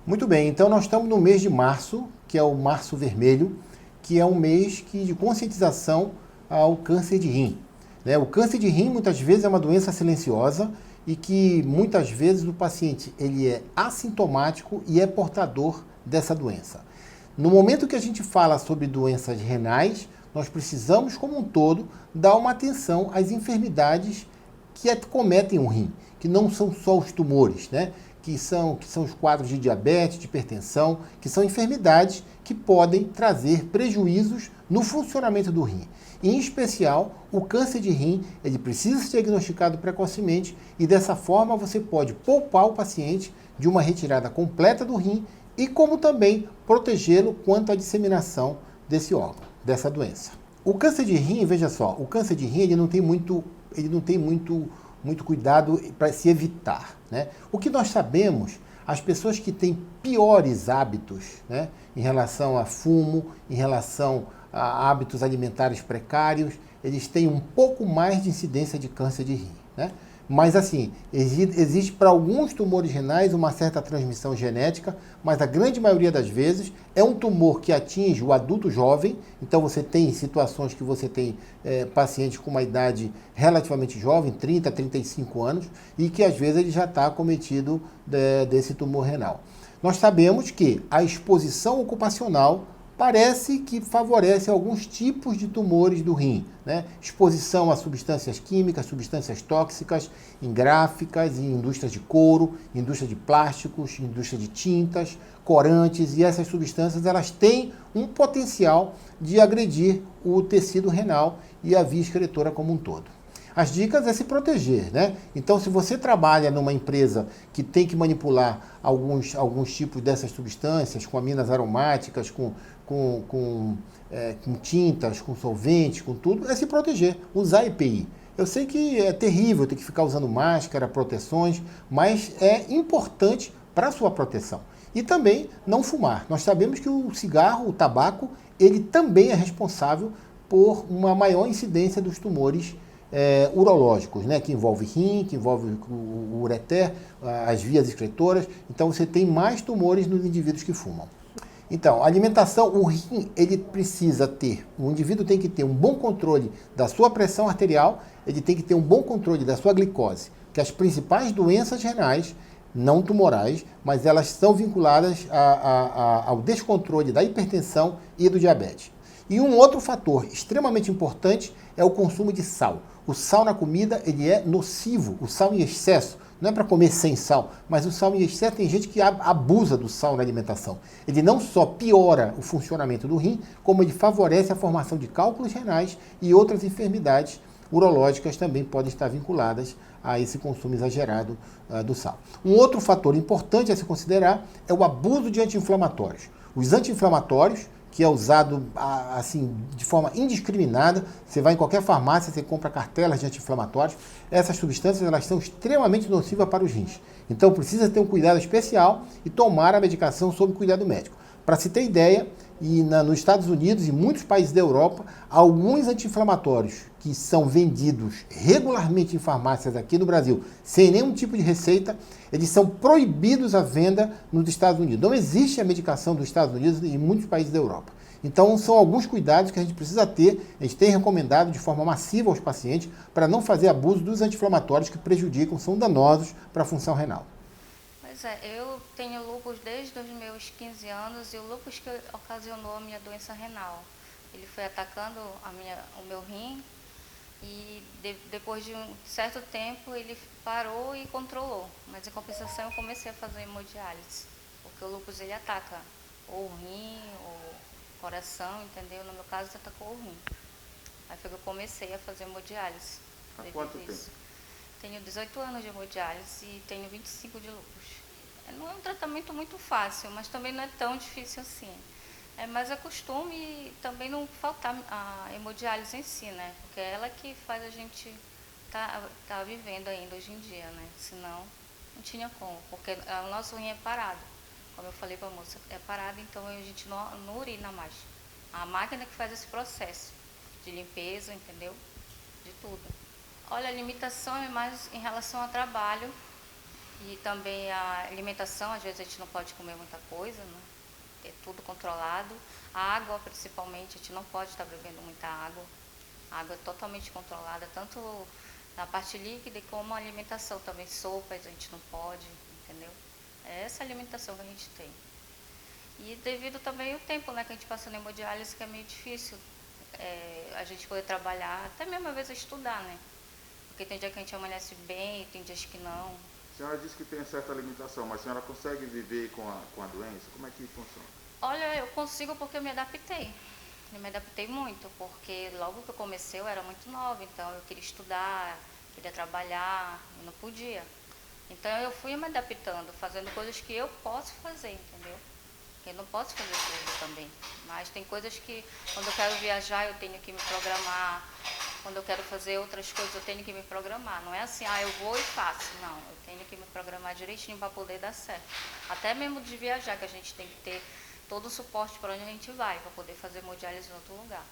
Muito bem, então nós estamos no mês de março, que é o Março Vermelho, que é um mês de conscientização ao câncer de rim. Né? O câncer de rim muitas vezes é uma doença silenciosa e que muitas vezes o paciente ele é assintomático e é portador dessa doença. No momento que a gente fala sobre doenças renais, nós precisamos, como um todo, dar uma atenção às enfermidades que acometem o rim, que não são só os tumores, né? Que são os quadros de diabetes, de hipertensão, que são enfermidades que podem trazer prejuízos no funcionamento do rim. Em especial, o câncer de rim, ele precisa ser diagnosticado precocemente e dessa forma você pode poupar o paciente de uma retirada completa do rim e como também protegê-lo quanto à disseminação desse órgão, dessa doença. O câncer de rim, veja só, o câncer de rim ele não tem muito cuidado para se evitar. Né? O que nós sabemos, as pessoas que têm piores hábitos, né, em relação a fumo, em relação a hábitos alimentares precários, eles têm um pouco mais de incidência de câncer de rim. Né? Mas assim, existe para alguns tumores renais uma certa transmissão genética, mas a grande maioria das vezes é um tumor que atinge o adulto jovem, então você tem situações que você tem pacientes com uma idade relativamente jovem, 30, 35 anos, e que às vezes ele já está acometido desse tumor renal. Nós sabemos que a exposição ocupacional parece que favorece alguns tipos de tumores do rim, né? Exposição a substâncias químicas, substâncias tóxicas, em gráficas, em indústrias de couro, indústria de plásticos, indústria de tintas, corantes, e essas substâncias elas têm um potencial de agredir o tecido renal e a via excretora como um todo. As dicas é se proteger, né? Então, se você trabalha numa empresa que tem que manipular alguns tipos dessas substâncias, com aminas aromáticas, com tintas, com solventes, com tudo, é se proteger, usar EPI. Eu sei que é terrível ter que ficar usando máscara, proteções, mas é importante para a sua proteção. E também não fumar. Nós sabemos que o cigarro, o tabaco, ele também é responsável por uma maior incidência dos tumores urológicos, né, que envolve rim, que envolve o ureter, as vias excretoras. Então você tem mais tumores nos indivíduos que fumam. Então, a alimentação, o rim, ele precisa ter, o indivíduo tem que ter um bom controle da sua pressão arterial, ele tem que ter um bom controle da sua glicose, que as principais doenças renais, não tumorais, mas elas são vinculadas ao descontrole da hipertensão e do diabetes. E um outro fator extremamente importante é o consumo de sal. O sal na comida ele é nocivo, o sal em excesso. Não é para comer sem sal, mas o sal em excesso tem gente que abusa do sal na alimentação. Ele não só piora o funcionamento do rim, como ele favorece a formação de cálculos renais e outras enfermidades urológicas também podem estar vinculadas a esse consumo exagerado do sal. Um outro fator importante a se considerar é o abuso de anti-inflamatórios. Os anti-inflamatórios, que é usado assim de forma indiscriminada. Você vai em qualquer farmácia, você compra cartelas de anti-inflamatórios. Essas substâncias elas são extremamente nocivas para os rins. Então precisa ter um cuidado especial e tomar a medicação sob cuidado médico. Para se ter ideia, nos Estados Unidos e muitos países da Europa, alguns anti-inflamatórios que são vendidos regularmente em farmácias aqui no Brasil, sem nenhum tipo de receita, eles são proibidos à venda nos Estados Unidos. Não existe a medicação dos Estados Unidos e em muitos países da Europa. Então, são alguns cuidados que a gente precisa ter, a gente tem recomendado de forma massiva aos pacientes para não fazer abuso dos anti-inflamatórios que prejudicam, são danosos para a função renal. Pois é, eu tenho lúpus desde os meus 15 anos e o lúpus que ocasionou a minha doença renal. Ele foi atacando o meu rim e depois de um certo tempo ele parou e controlou. Mas em compensação eu comecei a fazer hemodiálise, porque o lúpus ele ataca ou o rim ou o coração, entendeu? No meu caso atacou o rim. Aí foi que eu comecei a fazer hemodiálise. Há quanto tempo? Tenho 18 anos de hemodiálise e tenho 25 de lúpus. Não é um tratamento muito fácil, mas também não é tão difícil assim. É mais a costume e também não faltar a hemodiálise em si, né? Porque é ela que faz a gente tá vivendo ainda hoje em dia, né? Senão, não tinha como, porque o nosso rim é parado. Como eu falei para a moça, é parado, então a gente não urina mais. A máquina que faz esse processo de limpeza, entendeu? De tudo. Olha, a limitação é mais em relação ao trabalho, E também a alimentação, às vezes a gente não pode comer muita coisa, né? É tudo controlado. A água, principalmente, a gente não pode estar bebendo muita água. A água é totalmente controlada, tanto na parte líquida como a alimentação também. Sopas a gente não pode, entendeu? É essa alimentação que a gente tem. E devido também ao tempo, né, que a gente passa na hemodiálise, que é meio difícil a gente poder trabalhar, até mesmo às vezes estudar, né? Porque tem dia que a gente amanhece bem, tem dias que não. A senhora disse que tem certa limitação, mas a senhora consegue viver com a doença? Como é que funciona? Olha, eu consigo porque eu me adaptei. Eu me adaptei muito, porque logo que eu comecei eu era muito nova, então eu queria estudar, queria trabalhar, e não podia. Então eu fui me adaptando, fazendo coisas que eu posso fazer, entendeu? Eu não posso fazer tudo também, mas tem coisas que quando eu quero viajar eu tenho que me programar, quando eu quero fazer outras coisas eu tenho que me programar. Não é assim, eu vou e faço. Não, eu tenho que me programar direitinho para poder dar certo. Até mesmo de viajar, que a gente tem que ter todo o suporte para onde a gente vai, para poder fazer hemodiálise em outro lugar.